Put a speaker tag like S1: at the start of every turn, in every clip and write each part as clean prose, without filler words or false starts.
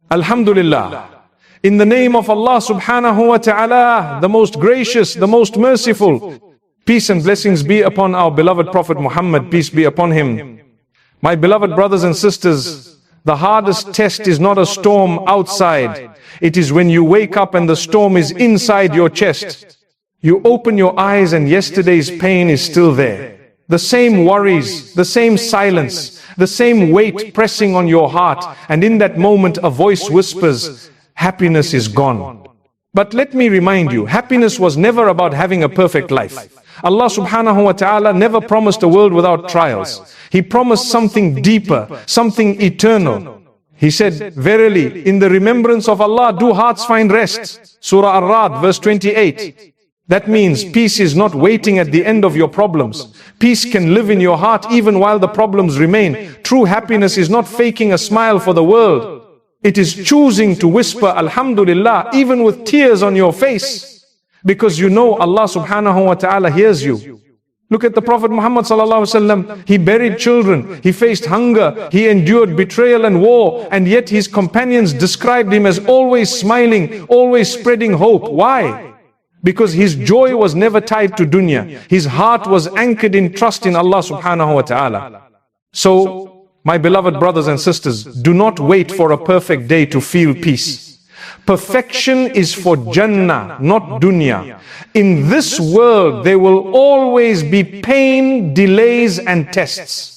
S1: Alhamdulillah. In the name of Allah subhanahu wa ta'ala, the most gracious, the most merciful. Peace and blessings be upon our beloved Prophet Muhammad, peace be upon him. My beloved brothers and sisters, the hardest test is not a storm outside. It is when you wake up and the storm is inside your chest. You open your eyes and yesterday's pain is still there. The same worries, the same silence, the same weight pressing on your heart, and in that moment a voice whispers, happiness is gone. But let me remind you, happiness was never about having a perfect life. Allah subhanahu wa ta'ala never promised a world without trials. He promised something deeper, something eternal. He said, verily, in the remembrance of Allah do hearts find rest. Surah Ar-Ra'd, verse 28. That means peace is not waiting at the end of your problems. Peace can live in your heart even while the problems remain. True happiness is not faking a smile for the world. It is choosing to whisper Alhamdulillah even with tears on your face, because you know Allah subhanahu wa ta'ala hears you. Look at the Prophet Muhammad sallallahu alaihi wasallam. He buried children, he faced hunger, he endured betrayal and war, and yet his companions described him as always smiling, always spreading hope. Why? Because his joy was never tied to dunya. His heart was anchored in trust in Allah subhanahu wa ta'ala. So, my beloved brothers and sisters, do not wait for a perfect day to feel peace. Perfection is for Jannah, not dunya. In this world, there will always be pain, delays, and tests.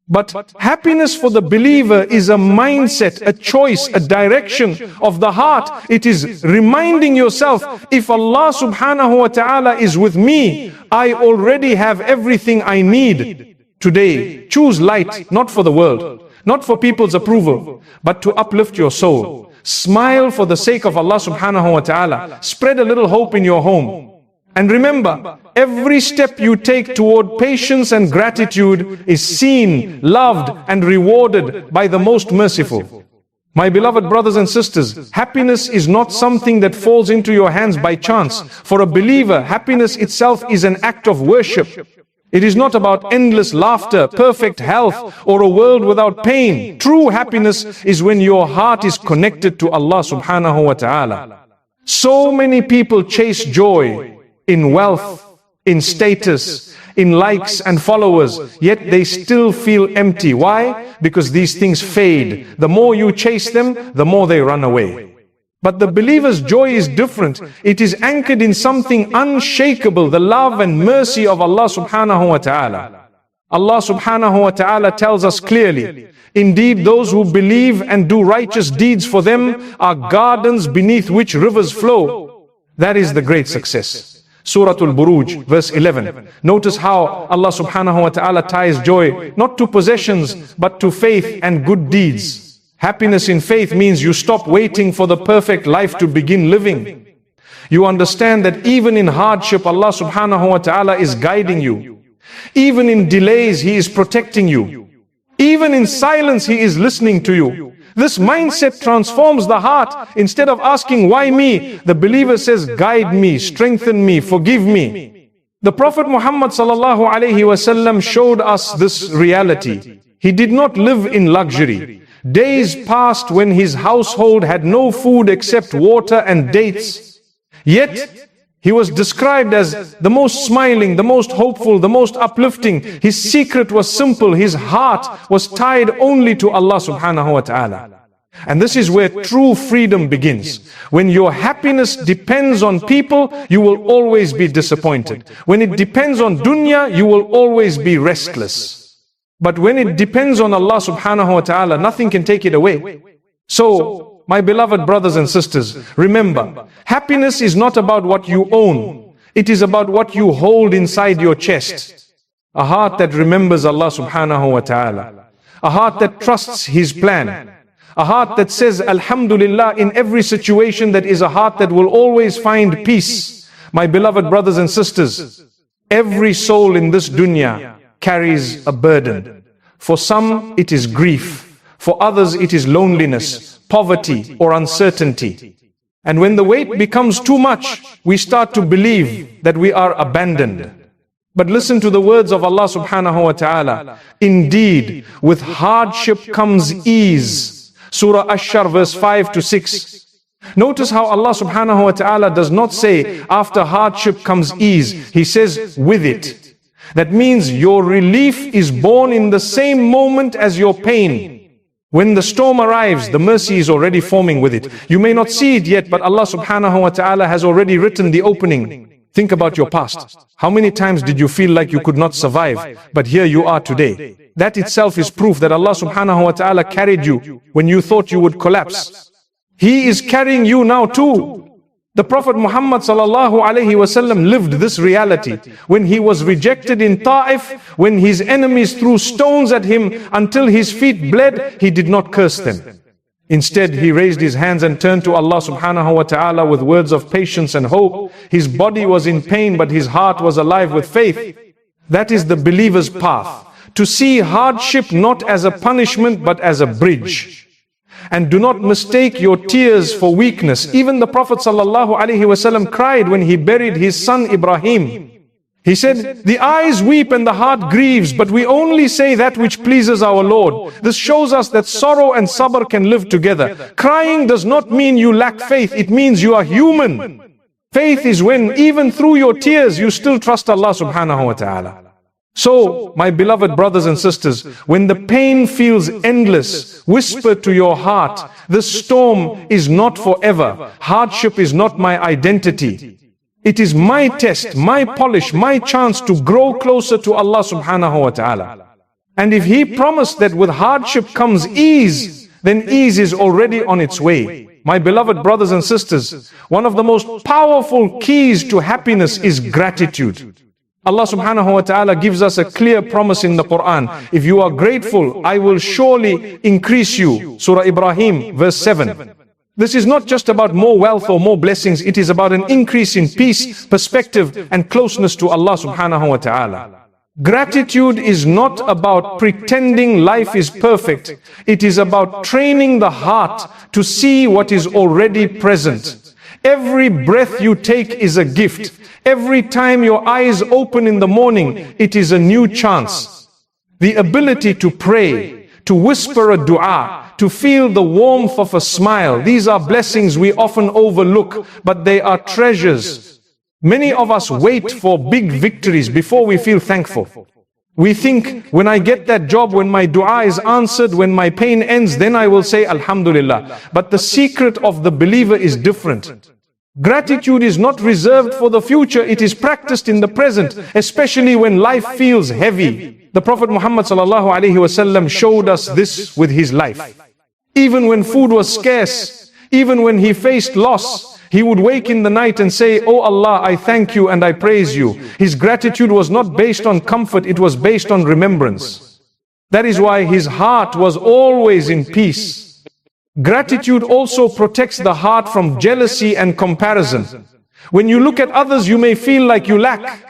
S1: But happiness for the believer is a mindset, a choice, a direction of the heart. It is reminding yourself, if Allah subhanahu wa ta'ala is with me, I already have everything I need. Today, choose light, not for the world, not for people's approval, but to uplift your soul. Smile for the sake of Allah subhanahu wa ta'ala. Spread a little hope in your home. And remember, every step you take toward patience and gratitude is seen, loved, and rewarded by the most merciful. My beloved brothers and sisters, happiness is not something that falls into your hands by chance. For a believer, happiness itself is an act of worship. It is not about endless laughter, perfect health, or a world without pain. True happiness is when your heart is connected to Allah subhanahu wa ta'ala. So many people chase joy in wealth, in status, in likes and followers, yet they still feel empty. Why? Because these things fade. The more you chase them, the more they run away. But the believer's joy is different. It is anchored in something unshakable, the love and mercy of Allah subhanahu wa ta'ala. Allah subhanahu wa ta'ala tells us clearly, indeed those who believe and do righteous deeds, for them are gardens beneath which rivers flow. That is the great success. Surah Al-Buruj, verse 11. Notice how Allah subhanahu wa ta'ala ties joy not to possessions but to faith and good deeds. Happiness in faith means you stop waiting for the perfect life to begin living. You understand that even in hardship, Allah subhanahu wa ta'ala is guiding you. Even in delays, He is protecting you. Even in silence, He is listening to you. This mindset transforms the heart. Instead of asking, why me? The believer says, guide me, strengthen me, forgive me. The Prophet Muhammad sallallahu alaihi wasallam showed us this reality. He did not live in luxury. Days passed when his household had no food except water and dates. Yet, he was described as the most smiling, the most hopeful, the most uplifting. His secret was simple. His heart was tied only to Allah subhanahu wa ta'ala. And this is where true freedom begins. When your happiness depends on people, you will always be disappointed. When it depends on dunya, you will always be restless. But when it depends on Allah subhanahu wa ta'ala, nothing can take it away. So, my beloved brothers and sisters, remember, happiness is not about what you own. It is about what you hold inside your chest. A heart that remembers Allah subhanahu wa ta'ala. A heart that trusts His plan. A heart that says Alhamdulillah in every situation. That is a heart that will always find peace. My beloved brothers and sisters, every soul in this dunya carries a burden. For some it is grief, for others it is loneliness, poverty or uncertainty. And when the weight becomes too much, we start to believe that we are abandoned. But listen to the words of Allah subhanahu wa ta'ala. Indeed, with hardship comes ease. Surah Ash-Shar verse 5 to 6. Notice how Allah subhanahu wa ta'ala does not say after hardship comes ease. He says with it. That means your relief is born in the same moment as your pain. When the storm arrives, the mercy is already forming with it. You may not see it yet, but Allah subhanahu wa ta'ala has already written the opening. Think about your past. How many times did you feel like you could not survive, but here you are today? That itself is proof that Allah subhanahu wa ta'ala carried you when you thought you would collapse. He is carrying you now too. The Prophet Muhammad sallallahu alaihi wasallam lived this reality. When he was rejected in Ta'if, when his enemies threw stones at him until his feet bled, he did not curse them. Instead, he raised his hands and turned to Allah subhanahu wa ta'ala with words of patience and hope. His body was in pain, but his heart was alive with faith. That is the believer's path. To see hardship not as a punishment, but as a bridge. And do not mistake your tears for weakness. Even the Prophet ﷺ cried when he buried his son Ibrahim. He said, the eyes weep and the heart grieves, but we only say that which pleases our Lord. This shows us that sorrow and sabr can live together. Crying does not mean you lack faith, it means you are human. Faith is when even through your tears you still trust Allah subhanahu wa ta'ala. So, my beloved brothers and sisters, when the pain feels endless, whisper to your heart, this storm is not forever. Hardship is not my identity. It is my test, my polish, my chance to grow closer to Allah subhanahu wa ta'ala. And if He promised that with hardship comes ease, then ease is already on its way. My beloved brothers and sisters, one of the most powerful keys to happiness is gratitude. Allah subhanahu wa ta'ala gives us a clear promise in the Quran. If you are grateful, I will surely increase you. Surah Ibrahim, verse 7. This is not just about more wealth or more blessings. It is about an increase in peace, perspective, and closeness to Allah subhanahu wa ta'ala. Gratitude is not about pretending life is perfect. It is about training the heart to see what is already present. Every breath you take is a gift. Every time your eyes open in the morning, it is a new chance. The ability to pray, to whisper a dua, to feel the warmth of a smile, these are blessings we often overlook, but they are treasures. Many of us wait for big victories before we feel thankful. We think, when I get that job, when my dua is answered, when my pain ends, then I will say Alhamdulillah. But the secret of the believer is different. Gratitude is not reserved for the future, it is practiced in the present, especially when life feels heavy. The Prophet Muhammad ﷺ showed us this with his life. Even when food was scarce, even when he faced loss, he would wake in the night and say, "Oh Allah, I thank you and I praise you." His gratitude was not based on comfort, it was based on remembrance. That is why his heart was always in peace. Gratitude also protects the heart from jealousy and comparison. When you look at others, you may feel like you lack.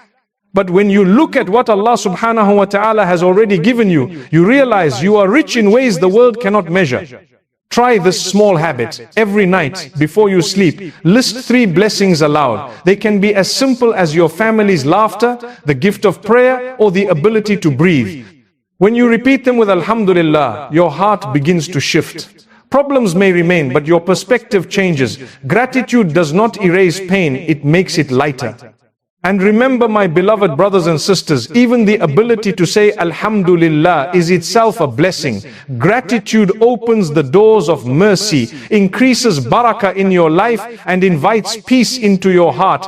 S1: But when you look at what Allah subhanahu wa ta'ala has already given you, you realize you are rich in ways the world cannot measure. Try this small habit. Every night, before you sleep, list 3 blessings aloud. They can be as simple as your family's laughter, the gift of prayer, or the ability to breathe. When you repeat them with Alhamdulillah, your heart begins to shift. Problems may remain, but your perspective changes. Gratitude does not erase pain, it makes it lighter. And remember, my beloved brothers and sisters, even the ability to say Alhamdulillah is itself a blessing. Gratitude opens the doors of mercy, increases barakah in your life, and invites peace into your heart.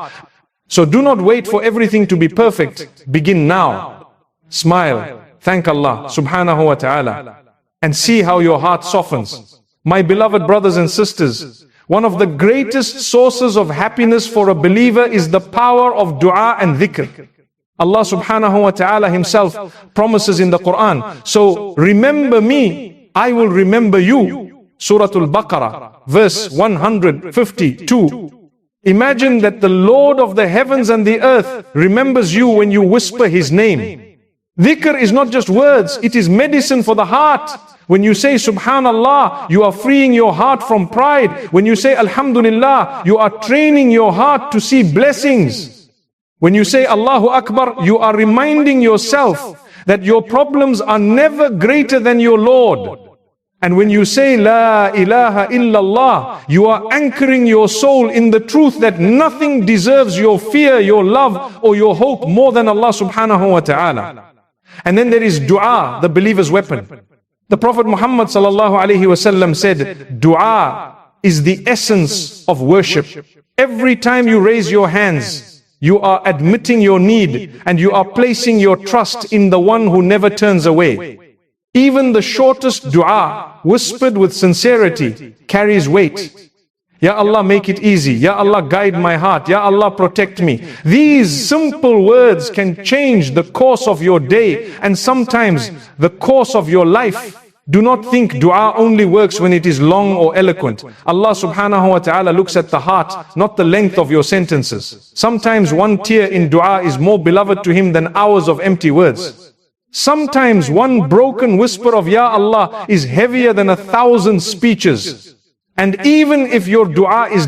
S1: So do not wait for everything to be perfect. Begin now. Smile, thank Allah subhanahu wa ta'ala, and see how your heart softens. My beloved brothers and sisters, one of the greatest sources of happiness for a believer is the power of dua and dhikr. Allah subhanahu wa ta'ala himself promises in the Quran, so remember me, I will remember you. Surah Al-Baqarah, verse 152. Imagine that the Lord of the heavens and the earth remembers you when you whisper His name. Dhikr is not just words, it is medicine for the heart. When you say Subhanallah, you are freeing your heart from pride. When you say Alhamdulillah, you are training your heart to see blessings. When you say Allahu Akbar, you are reminding yourself that your problems are never greater than your Lord. And when you say La ilaha illallah, you are anchoring your soul in the truth that nothing deserves your fear, your love, or your hope more than Allah subhanahu wa ta'ala. And then there is dua, the believer's weapon. The Prophet Muhammad sallallahu alaihi wasallam said, dua is the essence of worship. Every time you raise your hands, you are admitting your need and you are placing your trust in the one who never turns away. Even the shortest dua, whispered with sincerity, carries weight. Ya Allah, make it easy. Ya Allah, guide my heart. Ya Allah, protect me. These simple words can change the course of your day and sometimes the course of your life. Do not think dua only works when it is long or eloquent. Allah subhanahu wa ta'ala looks at the heart, not the length of your sentences. Sometimes one tear in dua is more beloved to Him than hours of empty words. Sometimes one broken whisper of Ya Allah is heavier than 1,000 speeches. And even if your dua is